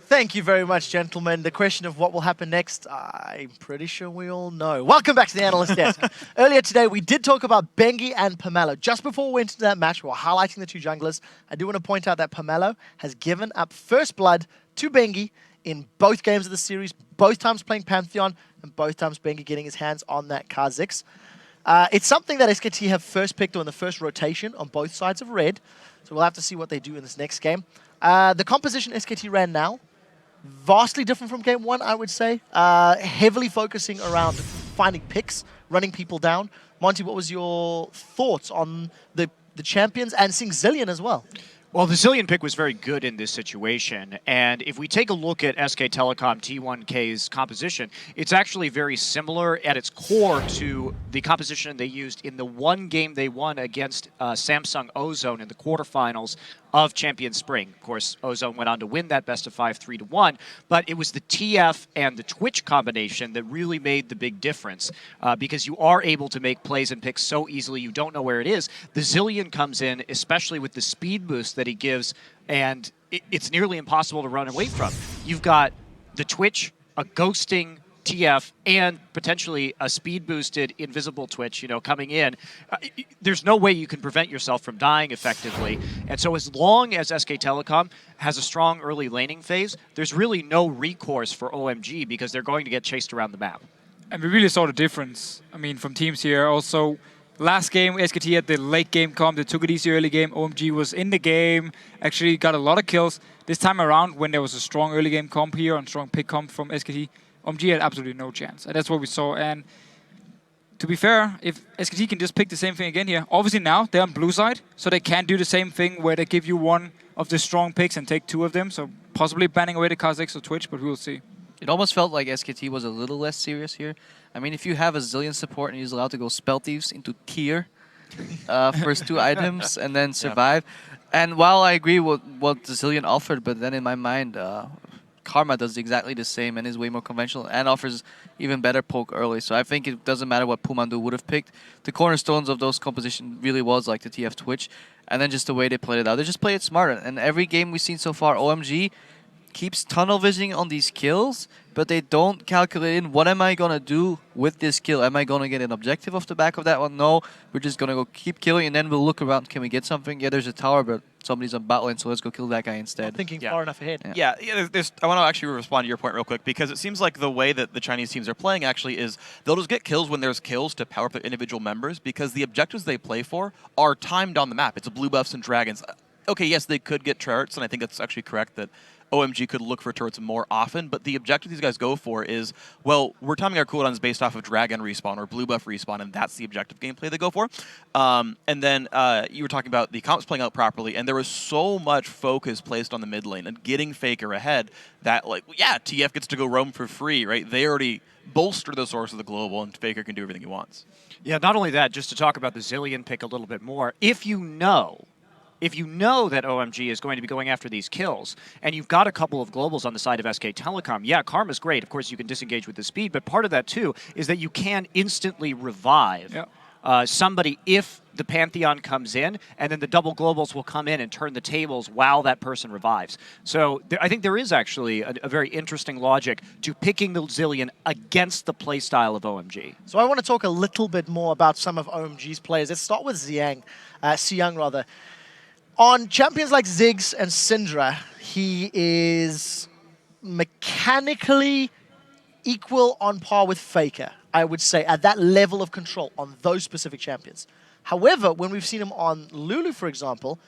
Thank you very much, gentlemen. The question of what will happen next, I'm pretty sure we all know. Welcome back to the Analyst Desk. Earlier today, we did talk about Bengi and Pomelo. Just before we went into that match, we were highlighting the two junglers. I do want to point out that Pomelo has given up first blood to Bengi in both games of the series, both times playing Pantheon, and both times Bengi getting his hands on that Kha'Zix. It's something that SKT have first picked on the first rotation on both sides of red, so we'll have to see what they do in this next game. The composition SKT ran now, vastly different from game one, I would say. Heavily focusing around finding picks, running people down. Monty, what was your thoughts on the champions and seeing Zilean as well? Well, the Zilean pick was very good in this situation, and if we take a look at SK Telecom T1 K's composition, it's actually very similar at its core to the composition they used in the one game they won against Samsung Ozone in the quarterfinals of Champion Spring. Of course, Ozone went on to win that best-of-5 3-1, but it was the TF and the Twitch combination that really made the big difference because you are able to make plays and picks so easily you don't know where it is. The Zilean comes in, especially with the speed boost that he gives, and it's nearly impossible to run away from. You've got the Twitch, a ghosting TF, and potentially a speed-boosted invisible Twitch, coming in. There's no way you can prevent yourself from dying effectively. And so as long as SK Telecom has a strong early laning phase, there's really no recourse for OMG because they're going to get chased around the map. And we really saw the difference, from teams here. Also, last game, SKT had the late game comp. They took it easy early game. OMG was in the game, actually got a lot of kills. This time around, when there was a strong early game comp here and strong pick comp from SKT, OMG had absolutely no chance. And that's what we saw. And to be fair, if SKT can just pick the same thing again here, obviously now they're on blue side, so they can't do the same thing where they give you one of the strong picks and take two of them. So possibly banning away the Kha'Zix or Twitch, but we'll see. It almost felt like SKT was a little less serious here. If you have a Zilean support and he's allowed to go Spell Thieves into tier, first two items, and then survive. Yeah. And while I agree with what the Zilean offered, but then in my mind, Karma does exactly the same and is way more conventional and offers even better poke early. So I think it doesn't matter what Pumandu would have picked. The cornerstones of those composition really was like the TF Twitch, and then just the way they played it out. They just played it smarter. And every game we've seen so far, OMG keeps tunnel visioning on these kills, but they don't calculate in what am I going to do with this kill. Am I going to get an objective off the back of that one? No, we're just going to go keep killing, and then we'll look around. Can we get something? Yeah, there's a tower, but somebody's on battle lane, so let's go kill that guy instead. Not thinking far enough ahead. Yeah, I want to actually respond to your point real quick, because it seems like the way that the Chinese teams are playing actually is they'll just get kills when there's kills to power up their individual members, because the objectives they play for are timed on the map. It's a blue buffs and dragons. Okay, yes, they could get turrets, and I think that's actually correct that OMG could look for turrets more often, but the objective these guys go for is, well, we're timing our cooldowns based off of dragon respawn or blue buff respawn, and that's the objective gameplay they go for. And then you were talking about the comps playing out properly, and there was so much focus placed on the mid lane and getting Faker ahead that, TF gets to go roam for free, right? They already bolster the source of the global, and Faker can do everything he wants. Yeah, not only that, just to talk about the Zilean pick a little bit more, if you know that OMG is going to be going after these kills, and you've got a couple of globals on the side of SK Telecom, yeah, Karma's great. Of course, you can disengage with the speed, but part of that, too, is that you can instantly revive somebody if the Pantheon comes in, and then the double globals will come in and turn the tables while that person revives. So I think there is actually a very interesting logic to picking the Zilean against the playstyle of OMG. So I want to talk a little bit more about some of OMG's players. Let's start with Xiang. On champions like Ziggs and Syndra, he is mechanically equal on par with Faker, I would say, at that level of control on those specific champions. However, when we've seen him on Lulu, for example,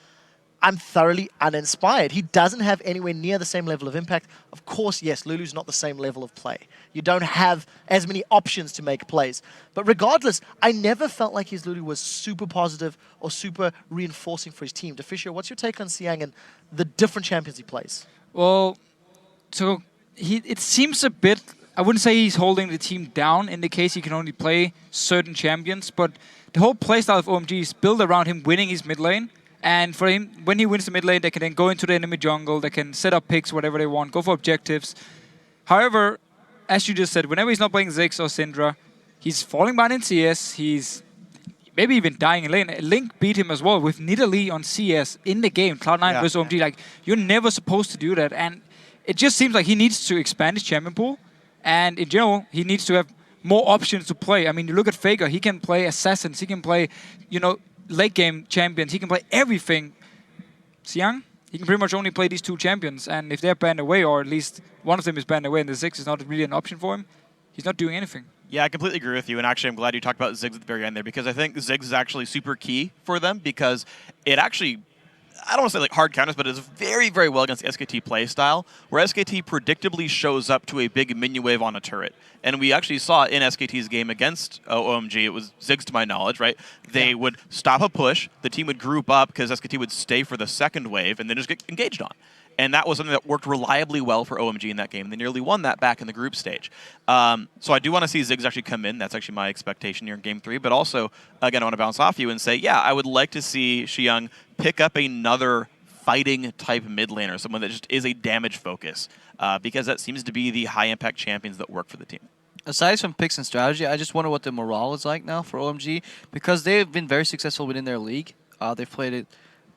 I'm thoroughly uninspired. He doesn't have anywhere near the same level of impact. Of course, yes, Lulu's not the same level of play. You don't have as many options to make plays. But regardless, I never felt like his Lulu was super positive or super reinforcing for his team. Deficio, what's your take on Xiang and the different champions he plays? Well, so it seems a bit, I wouldn't say he's holding the team down in the case he can only play certain champions, but the whole playstyle of OMG is built around him winning his mid lane. And for him, when he wins the mid lane, they can then go into the enemy jungle, they can set up picks, whatever they want, go for objectives. However, as you just said, whenever he's not playing Ziggs or Syndra, he's falling behind in CS, he's maybe even dying in lane. Link beat him as well with Nidalee on CS in the game, Cloud9 versus OMG. Like, you're never supposed to do that. And it just seems like he needs to expand his champion pool, and in general, he needs to have more options to play. I mean, you look at Faker, he can play assassins, he can play, late game champions, he can play everything. Xiang, he can pretty much only play these 2 champions, and if they're banned away, or at least one of them is banned away, and the Ziggs is not really an option for him, he's not doing anything. Yeah, I completely agree with you, and actually I'm glad you talked about Ziggs at the very end there, because I think Ziggs is actually super key for them, because it actually, I don't want to say like hard counters, but it's very, very well against the SKT play style, where SKT predictably shows up to a big minion wave on a turret. And we actually saw in SKT's game against OMG, it was Ziggs to my knowledge, right? They would stop a push, the team would group up because SKT would stay for the second wave, and then just get engaged on. And that was something that worked reliably well for OMG in that game. They nearly won that back in the group stage. So I do want to see Ziggs actually come in. That's actually my expectation here in Game 3. But also, again, I want to bounce off you and say, yeah, I would like to see Xiang pick up another fighting-type mid laner, someone that just is a damage focus, because that seems to be the high-impact champions that work for the team. Aside from picks and strategy, I just wonder what the morale is like now for OMG, because they've been very successful within their league. They've played it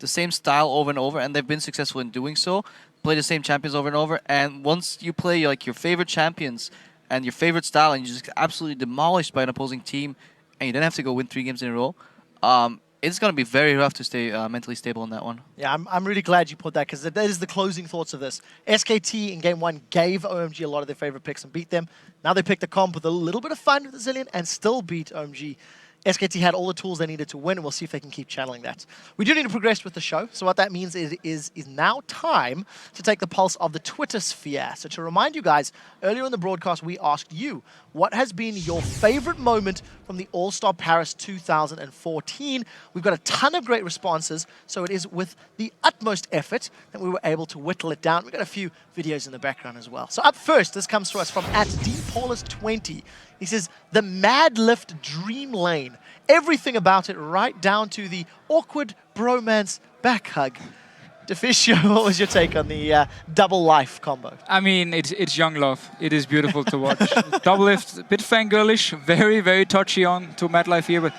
the same style over and over, and they've been successful in doing so. Play the same champions over and over, and once you play like your favorite champions and your favorite style, and you're just absolutely demolished by an opposing team, and you then have to go win 3 games in a row, it's going to be very rough to stay mentally stable in that one. Yeah, I'm really glad you put that, because that is the closing thoughts of this. SKT in Game 1 gave OMG a lot of their favorite picks and beat them. Now they picked the comp with a little bit of fun with the Zillion and still beat OMG. SKT had all the tools they needed to win, and we'll see if they can keep channeling that. We do need to progress with the show, so what that means is now time to take the pulse of the Twitter sphere. So to remind you guys, earlier in the broadcast, we asked you, what has been your favorite moment from the All-Star Paris 2014? We've got a ton of great responses, so it is with the utmost effort that we were able to whittle it down. We've got a few videos in the background as well. So up first, this comes to us from @DPaulus20. He says, the Mad Lift Dream Lane. Everything about it, right down to the awkward bromance back hug. Deficio, what was your take on the double life combo? I mean, it's young love. It is beautiful to watch. Double lift, a bit fangirlish, very, very touchy on to Mad Life here, but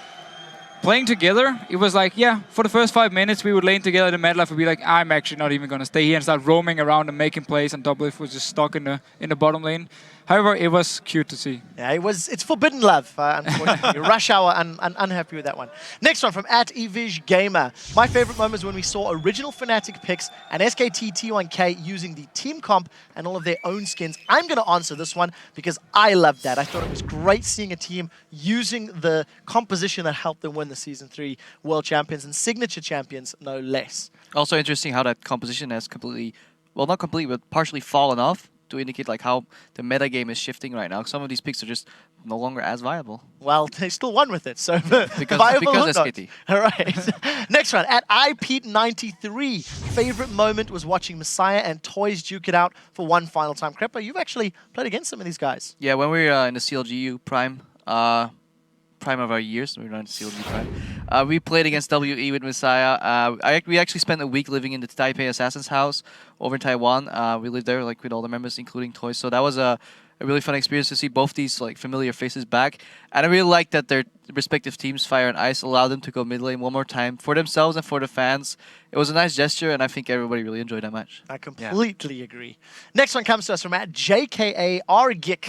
playing together, it was like, yeah, for the first 5 minutes, we would lane together, the Mad Life would be like, I'm actually not even going to stay here, and start roaming around and making plays, and Double Lift was just stuck in the bottom lane. However, it was cute to see. Yeah, it's forbidden love, unfortunately. Rush Hour, unhappy with that one. Next one from @EVIJ Gamer. My favorite moment is when we saw original Fnatic picks and SKT T1 K using the team comp and all of their own skins. I'm going to answer this one because I loved that. I thought it was great seeing a team using the composition that helped them win the Season 3 World Champions and Signature Champions, no less. Also interesting how that composition has completely, well, not completely, but partially fallen off, to indicate like how the meta game is shifting right now. Some of these picks are just no longer as viable. Well, they still won with it, so because SKT. All right. Next one, @iPete93. Favorite moment was watching Messiah and Toys duke it out for one final time. Crepper, you've actually played against some of these guys. Yeah, when we were in the CLGU prime of our years, we were not in CLG prime. We played against WE with Messiah. We actually spent a week living in the Taipei Assassin's house over in Taiwan. We lived there like with all the members, including Toys. So that was a really fun experience to see both these like familiar faces back. And I really like that their respective teams, Fire and Ice, allowed them to go mid lane one more time for themselves and for the fans. It was a nice gesture, and I think everybody really enjoyed that match. I completely agree. Next one comes to us from @JKARGIC.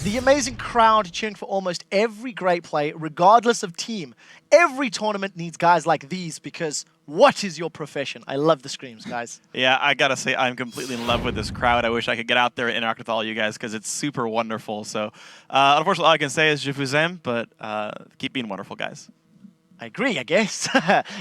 The amazing crowd cheering for almost every great play, regardless of team. Every tournament needs guys like these because what is your profession? I love the screams, guys. Yeah, I gotta say, I'm completely in love with this crowd. I wish I could get out there and interact with all you guys because it's super wonderful. So, unfortunately, all I can say is je vous aime, but keep being wonderful, guys. I agree, I guess.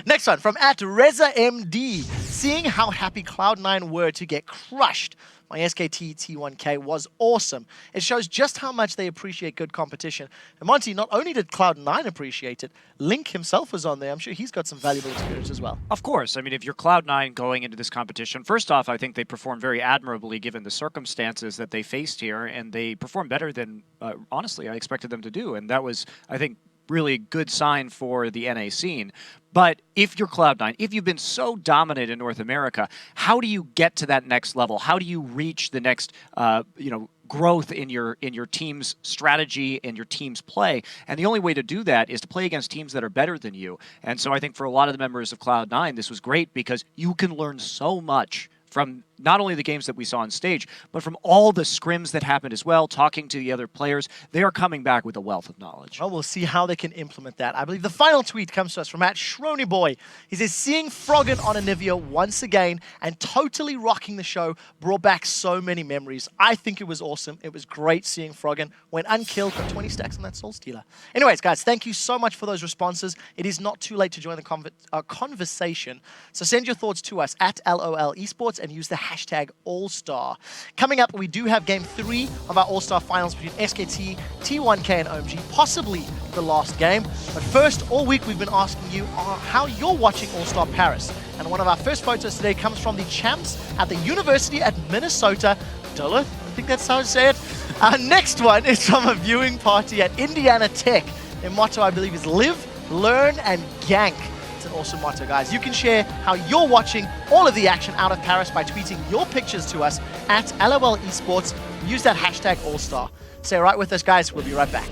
Next one from @RezaMD. Seeing how happy Cloud9 were to get crushed by SKT T1 K was awesome. It shows just how much they appreciate good competition. And Monty, not only did Cloud9 appreciate it, Link himself was on there. I'm sure he's got some valuable experience as well. Of course. I mean, if you're Cloud9 going into this competition, first off, I think they performed very admirably given the circumstances that they faced here, and they performed better than, honestly, I expected them to do. And that was, I think, really good sign for the NA scene. But if you're Cloud9, if you've been so dominant in North America, how do you get to that next level? How do you reach the next, growth in your team's strategy and your team's play? And the only way to do that is to play against teams that are better than you. And so I think for a lot of the members of Cloud9, this was great because you can learn so much from not only the games that we saw on stage, but from all the scrims that happened as well, talking to the other players. They are coming back with a wealth of knowledge. Well, we'll see how they can implement that. I believe the final tweet comes to us from @Shronyboy. He says, seeing Froggen on Anivia once again and totally rocking the show brought back so many memories. I think it was awesome. It was great seeing Froggen. Went unkilled, got 20 stacks on that Soul Stealer. Anyways, guys, thank you so much for those responses. It is not too late to join the conversation. So send your thoughts to us @LOL Esports and use the hashtag All-Star. Coming up, we do have Game 3 of our All-Star Finals between SKT, T1 K, and OMG, possibly the last game. But first, all week we've been asking you how you're watching All-Star Paris. And one of our first photos today comes from the champs at the University at Minnesota. Duluth, I think that's how to say it. Our next one is from a viewing party at Indiana Tech. Their motto, I believe, is live, learn, and gank. It's an awesome motto, guys. You can share how you're watching all of the action out of Paris by tweeting your pictures to us @LOL Esports. Use that hashtag All-Star. Stay right with us, guys. We'll be right back.